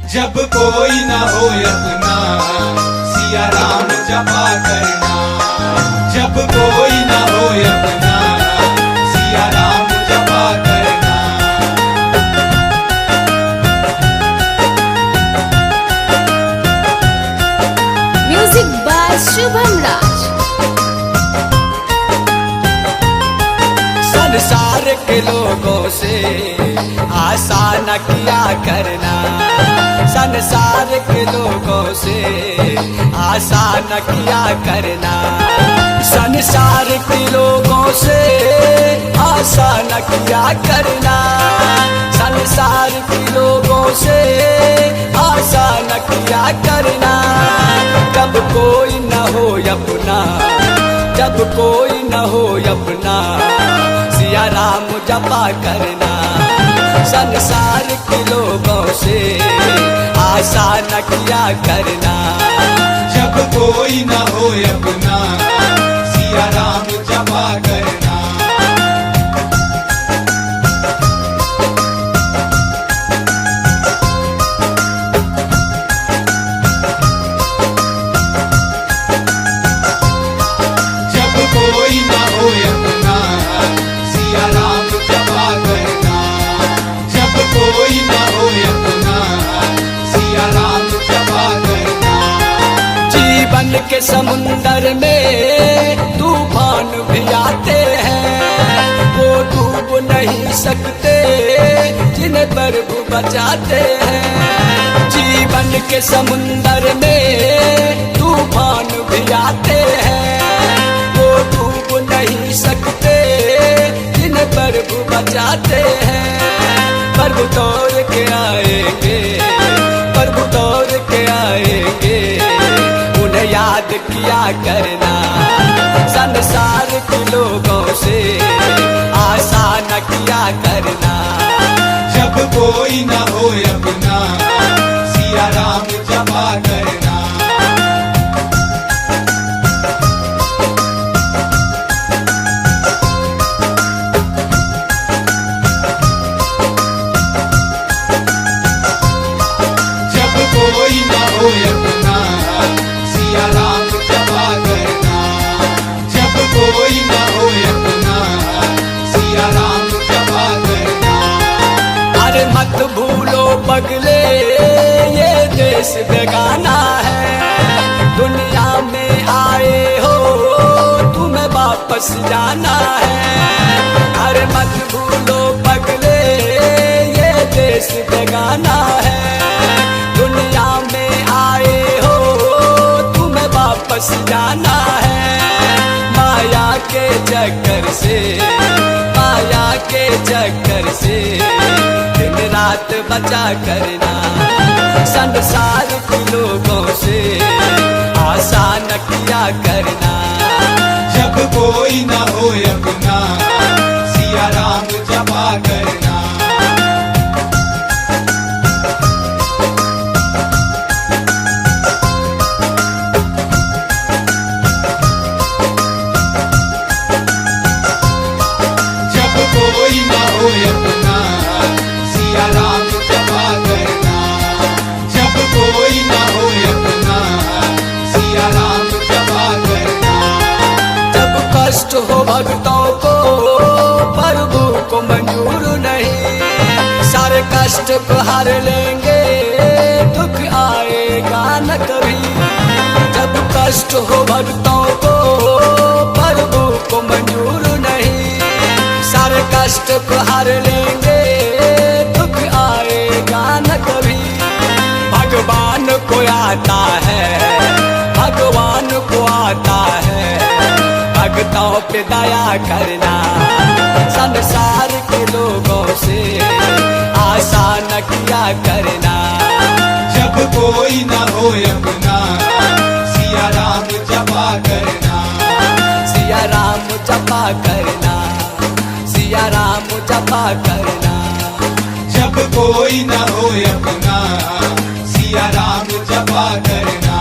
जब कोई न हो अपना सिया राम जपा करना। जब कोई न हो अपना सिया राम जपा करना। म्यूजिक बाय शुभम राज। संसार के लोगों से आशा न किया करना। संसार के लोगों से आशा न किया करना। संसार के लोगों से आशा न किया करना। संसार के लोगों से आशा न किया करना। जब कोई न हो अपना, जब कोई न हो अपना सिया राम जपा करना। संसार के लोगों से आशा न किया करना। जब कोई न हो अपना सिया राम जपा करना। जब कोई न हो अपना सिया राम जपा करना। जब कोई न हो अपना सिया राम जपा करना। जीवन के समुंदर में तूफान भी आते हैं, वो डूब नहीं सकते जिन्हें प्रभु बचाते हैं। जीवन के समुंदर में तूफान भी आते हैं, वो डूब नहीं सकते जिन्हें प्रभु बचाते हैं। प्रभु तोड़ के आएंगे, प्रभु तोड़ के आएंगे, उन्हें याद किया करना। संसार के लोगों से आशा न किया करना। जब कोई न हो अपना सिया राम जपा करना। जब कोई न हो अपना सिया राम जपा करना। जब कोई न हो अपना सिया राम जपा करना। अरे मत भूलो पगले ये देश बेगाना है। दुनिया में आए हो तुम्हें वापस जाना है। अरे मत भूलो पगले ये देश बेगाना है। दुनिया में आए हो तुम्हें वापस जाना है। माया के चक्कर से, माया के चक्कर से दिन रात बचा करना। संसार के लोगों से आशा न किया करना। जब कोई न हो अपना सिया राम जपा करना। जब कोई न हो अपना सिया राम जपा करना। जब कोई न हो अपना सिया राम जपा करना। जब कष्ट हो भक्तों को प्रभु को मंजूर नहीं। सारे कष्ट को हर लेंगे, दुख आएगा न कभी। जब कष्ट हो भक्तों को प्रभु को मंजूर नहीं। सारे कष्ट को हर लेंगे, दुख आएगा न कभी। भगवान को आता है, भगवान को आता है भक्तों पे दया करना। संसार के लोगों से आशा न किया करना। जब कोई न हो अपना सिया राम जपा करना। सिया राम जपा करना। सिया राम जपा करना। जब कोई न हो अपना सिया राम जपा करना।